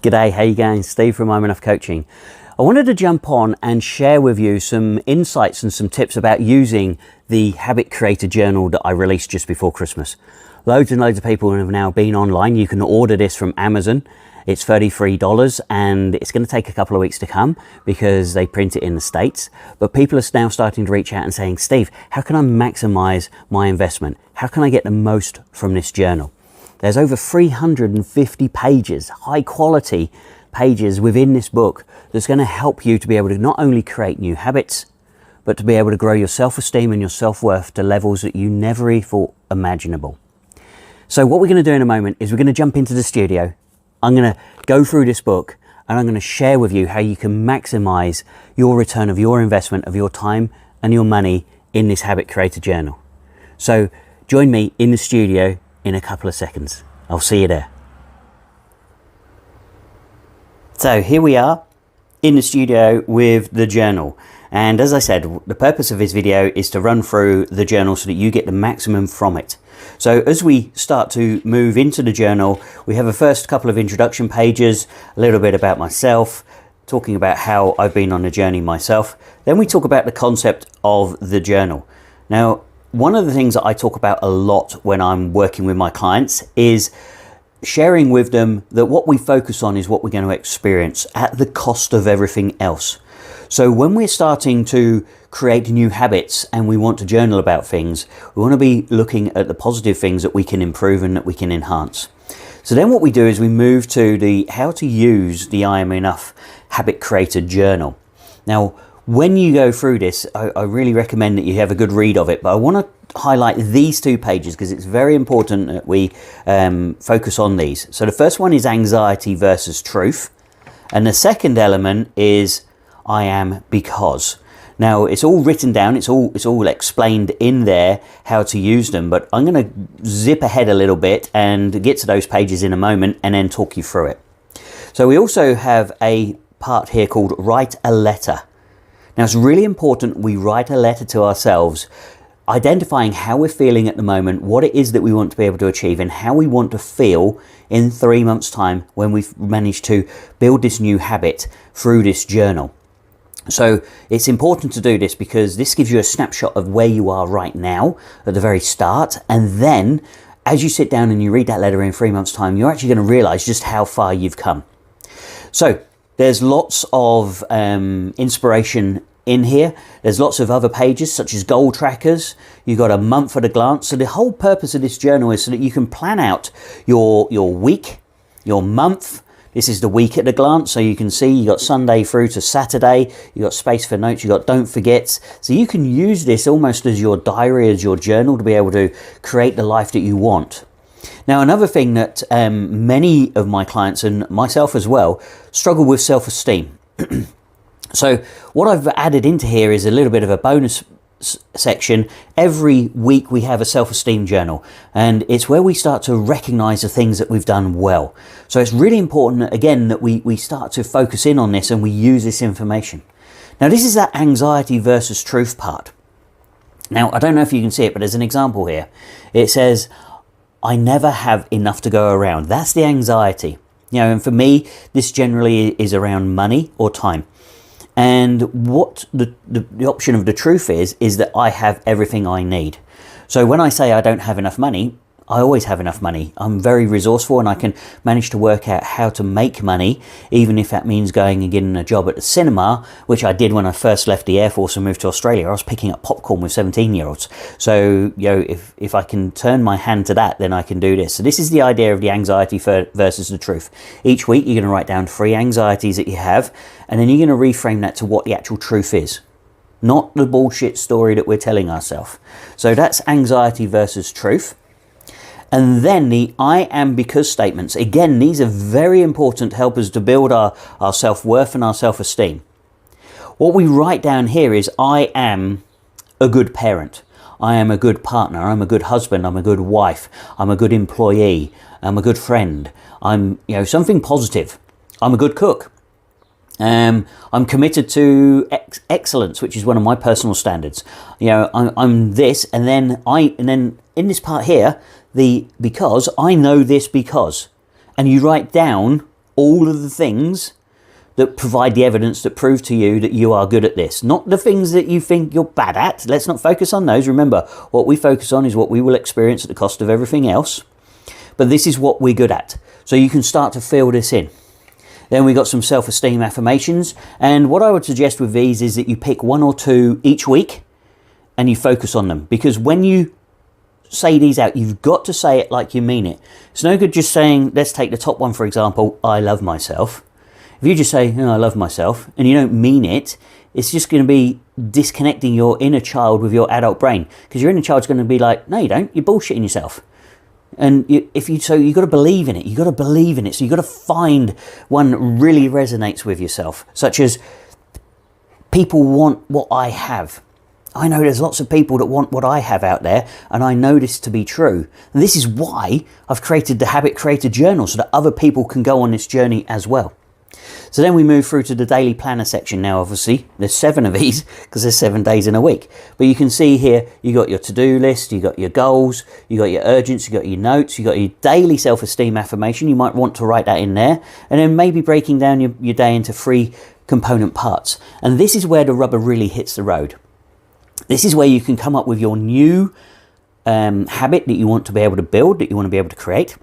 G'day, how you going? Steve from I'm Enough Coaching. I wanted to jump on and share with you some insights and some tips about using the Habit Creator Journal that I released just before Christmas. Loads and loads of people have now been online. You can order this from Amazon. It's $33 and it's going to take a couple of weeks to come because they print it in the States. But people are now starting to reach out and saying, Steve, how can I maximize my investment? How can I get the most from this journal? There's over 350 pages, high quality pages within this book that's going to help you to be able to not only create new habits, but to be able to grow your self-esteem and your self-worth to levels that you never even thought imaginable. So what we're going to do in a moment is we're going to jump into the studio. I'm going to go through this book and I'm going to share with you how you can maximize your return of your investment of your time and your money in this Habit Creator Journal. So join me in the studio in a couple of seconds. I'll see you there. So here we are in the studio with the journal. And as I said, the purpose of this video is to run through the journal so that you get the maximum from it. So as we start to move into the journal, we have a first couple of introduction pages, a little bit about myself, talking about how I've been on the journey myself. Then we talk about the concept of the journal. Now, one of the things that I talk about a lot when I'm working with my clients is sharing with them that what we focus on is what we're going to experience at the cost of everything else. So when we're starting to create new habits and we want to journal about things, we want to be looking at the positive things that we can improve and that we can enhance. So then what we do is we move to the how to use the I Am Enough Habit Creator Journal. Now, when you go through this, I really recommend that you have a good read of it, but I want to highlight these two pages because it's very important that we focus on these. So the first one is anxiety versus truth, and the second element is I am because. Now it's all written down, it's all explained in there how to use them, but I'm going to zip ahead a little bit and get to those pages in a moment and then talk you through it. So we also have a part here called Write a Letter. Now it's really important we write a letter to ourselves, identifying how we're feeling at the moment, what it is that we want to be able to achieve, and how we want to feel in 3 months' time when we've managed to build this new habit through this journal. So it's important to do this because this gives you a snapshot of where you are right now at the very start, and then as you sit down and you read that letter in 3 months' time, you're actually going to realize just how far you've come. So there's lots of inspiration in here. There's lots of other pages such as goal trackers. You've got a month at a glance. So the whole purpose of this journal is so that you can plan out your week, your month. This is the week at a glance. So you can see you got Sunday through to Saturday. You got space for notes. You got don't forgets. So you can use this almost as your diary, as your journal to be able to create the life that you want. Now, another thing that many of my clients and myself as well struggle with self-esteem. So what I've added into here is a little bit of a bonus section. Every week we have a self-esteem journal, and it's where we start to recognize the things that we've done well. So it's really important, again, that we start to focus in on this and we use this information. Now, this is that anxiety versus truth part. Now, I don't know if you can see it, but there's an example here. It says, I never have enough to go around. That's the anxiety. You know, and for me, this generally is around money or time. And what the option of the truth is that I have everything I need. So when I say I don't have enough money, I always have enough money. I'm very resourceful and I can manage to work out how to make money, even if that means going and getting a job at the cinema, which I did when I first left the Air Force and moved to Australia. I was picking up popcorn with 17-year-olds. So, you know, if I can turn my hand to that, then I can do this. So this is the idea of the anxiety versus the truth. Each week, you're going to write down 3 anxieties that you have, and then you're going to reframe that to what the actual truth is. Not the bullshit story that we're telling ourselves. So that's anxiety versus truth. And then the I am because statements. Again, these are very important to help us to build our self-worth and our self-esteem. What we write down here is I am a good parent. I am a good partner. I'm a good husband. I'm a good wife. I'm a good employee. I'm a good friend. I'm, you know, something positive. I'm a good cook. I'm committed to excellence, which is one of my personal standards. You know, I'm this, and then in this part here, because I know this because, and you write down all of the things that provide the evidence that prove to you that you are good at this. Not the things that you think you're bad at. Let's not focus on those. Remember, what we focus on is what we will experience at the cost of everything else. But this is what we're good at. So you can start to fill this in. Then we got some self-esteem affirmations. And what I would suggest with these is that you pick 1 or 2 each week and you focus on them. Because when you say these out, you've got to say it like you mean it. It's no good just saying, let's take the top one, for example, I love myself. If you just say, oh, I love myself, and you don't mean it, it's just going to be disconnecting your inner child with your adult brain. Because your inner child's going to be like, no, you don't. You're bullshitting yourself. And you've got to believe in it. You've got to believe in it. So you've got to find one that really resonates with yourself. Such as, people want what I have. I know there's lots of people that want what I have out there, and I know this to be true. And this is why I've created the Habit Creator Journal, so that other people can go on this journey as well. So then we move through to the daily planner section. Now, obviously, there's 7 of these because there's 7 days in a week. But you can see here, you got your to-do list, you got your goals, you got your urgents, you got your notes, you got your daily self-esteem affirmation. You might want to write that in there. And then maybe breaking down your day into 3 component parts. And this is where the rubber really hits the road. This is where you can come up with your new habit that you want to be able to build, that you want to be able to create.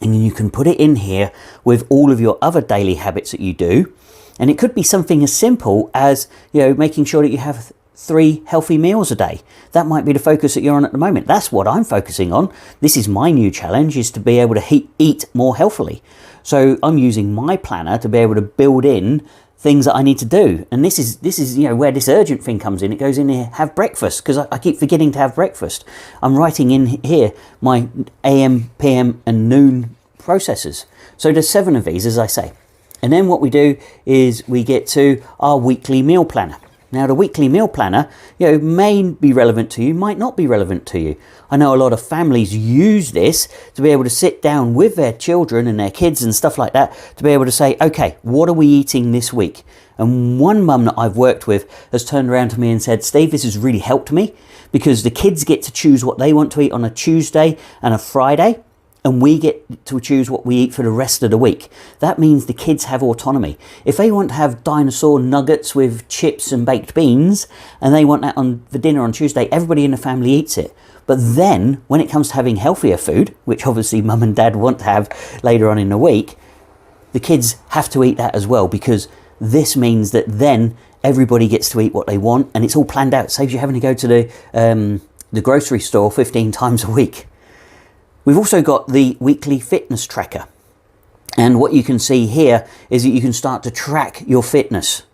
And you can put it in here with all of your other daily habits that you do. And it could be something as simple as, making sure that you have 3 healthy meals a day. That might be the focus that you're on at the moment. That's what I'm focusing on. This is my new challenge, is to be able to eat more healthily. So I'm using my planner to be able to build in things that I need to do. And this is where this urgent thing comes in. It goes in here, have breakfast, because I keep forgetting to have breakfast. I'm writing in here my AM, PM and noon processes. So there's 7 of these, as I say. And then what we do is we get to our weekly meal planner. Now, the weekly meal planner, may be relevant to you, might not be relevant to you. I know a lot of families use this to be able to sit down with their children and their kids and stuff like that, to be able to say, okay, what are we eating this week? And one mum that I've worked with has turned around to me and said, Steve, this has really helped me, because the kids get to choose what they want to eat on a Tuesday and a Friday, and we get to choose what we eat for the rest of the week. That means the kids have autonomy. If they want to have dinosaur nuggets with chips and baked beans, and they want that for dinner on Tuesday, everybody in the family eats it. But then, when it comes to having healthier food, which obviously mum and dad want to have later on in the week, the kids have to eat that as well, because this means that then everybody gets to eat what they want, and it's all planned out. It saves you having to go to the grocery store 15 times a week. We've also got the weekly fitness tracker. And what you can see here is that you can start to track your fitness.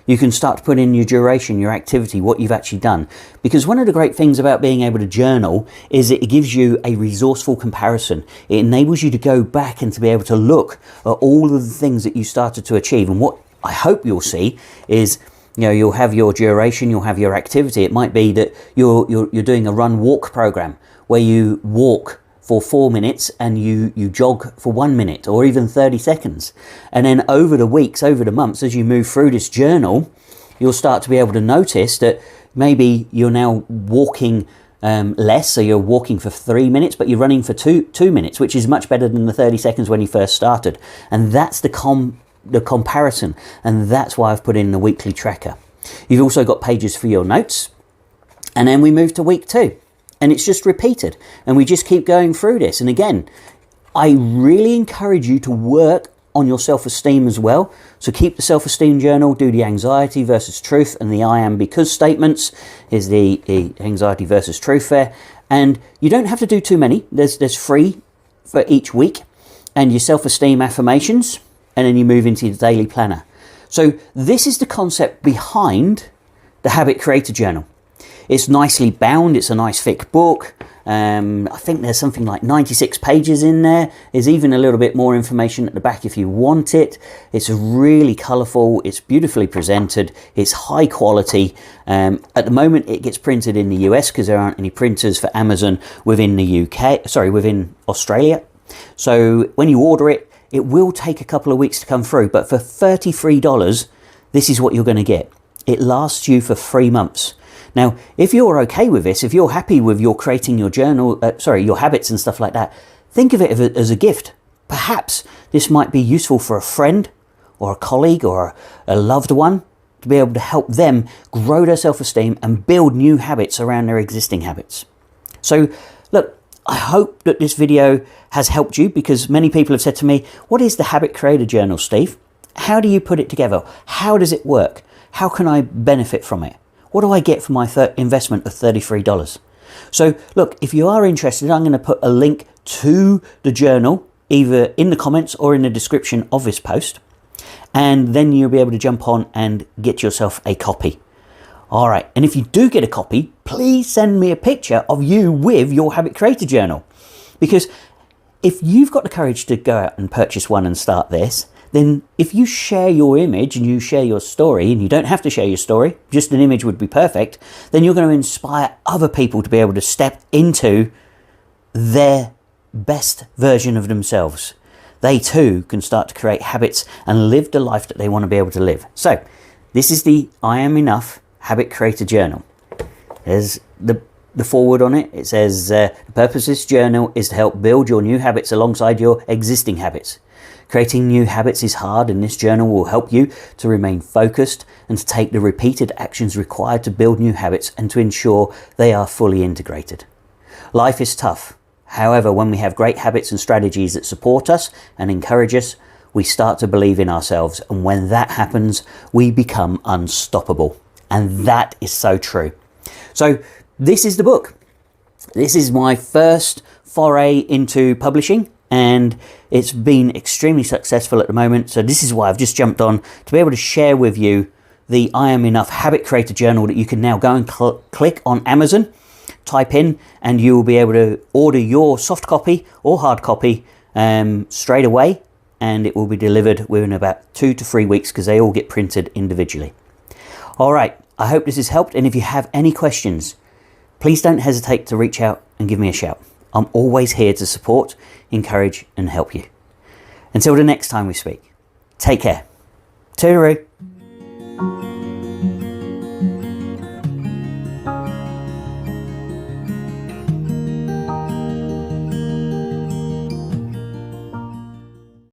You can start to put in your duration, your activity, what you've actually done. Because one of the great things about being able to journal is that it gives you a resourceful comparison. It enables you to go back and to be able to look at all of the things that you started to achieve. And what I hope you'll see is, you'll have your duration, you'll have your activity. It might be that you're doing a run-walk program where you walk for 4 minutes and you jog for 1 minute, or even 30 seconds. And then over the weeks, over the months, as you move through this journal, you'll start to be able to notice that maybe you're now walking less, so you're walking for 3 minutes, but you're running for two minutes, which is much better than the 30 seconds when you first started. And that's the comparison, and that's why I've put in the weekly tracker. You've also got pages for your notes, and then we move to week 2. And it's just repeated, and we just keep going through this. And again, I really encourage you to work on your self-esteem as well. So keep the self-esteem journal, do the anxiety versus truth, and the I am because statements is the anxiety versus truth there. And you don't have to do too many. There's 3 for each week, and your self-esteem affirmations, and then you move into your daily planner. So this is the concept behind the Habit Creator Journal. It's nicely bound. It's a nice thick book. I think there's something like 96 pages in there. There's even a little bit more information at the back if you want it. It's really colourful. It's beautifully presented. It's high quality. At the moment, it gets printed in the US because there aren't any printers for Amazon within within Australia. So when you order it, it will take a couple of weeks to come through. But for $33, this is what you're going to get. It lasts you for 3 months. Now, if you're okay with this, if you're happy with your creating your journal, your habits and stuff like that, think of it as a gift. perhaps this might be useful for a friend or a colleague or a loved one to be able to help them grow their self-esteem and build new habits around their existing habits. So look, I hope that this video has helped you, because many people have said to me, what is the Habit Creator Journal, Steve? How do you put it together? How does it work? How can I benefit from it? What do I get for my investment of $33? So look, if you are interested, I'm going to put a link to the journal either in the comments or in the description of this post, and then you'll be able to jump on and get yourself a copy. All right, and if you do get a copy, please send me a picture of you with your Habit Creator Journal, because if you've got the courage to go out and purchase one and start this, then if you share your image and you share your story, and you don't have to share your story, just an image would be perfect, then you're going to inspire other people to be able to step into their best version of themselves. They too can start to create habits and live the life that they want to be able to live. So this is the I Am Enough Habit Creator Journal. There's the foreword on it. It says, the purpose of this journal is to help build your new habits alongside your existing habits. Creating new habits is hard, and this journal will help you to remain focused and to take the repeated actions required to build new habits and to ensure they are fully integrated. Life is tough. However, when we have great habits and strategies that support us and encourage us, we start to believe in ourselves. And when that happens, we become unstoppable. And that is so true. So this is the book. This is my first foray into publishing, and it's been extremely successful at the moment. So this is why I've just jumped on to be able to share with you the I Am Enough Habit Creator Journal that you can now go and click on Amazon, type in, and you will be able to order your soft copy or hard copy straight away, and it will be delivered within about 2 to 3 weeks, because they all get printed individually. All right, I hope this has helped, and if you have any questions, please don't hesitate to reach out and give me a shout. I'm always here to support, encourage, and help you. Until the next time we speak, take care. Toodaloo.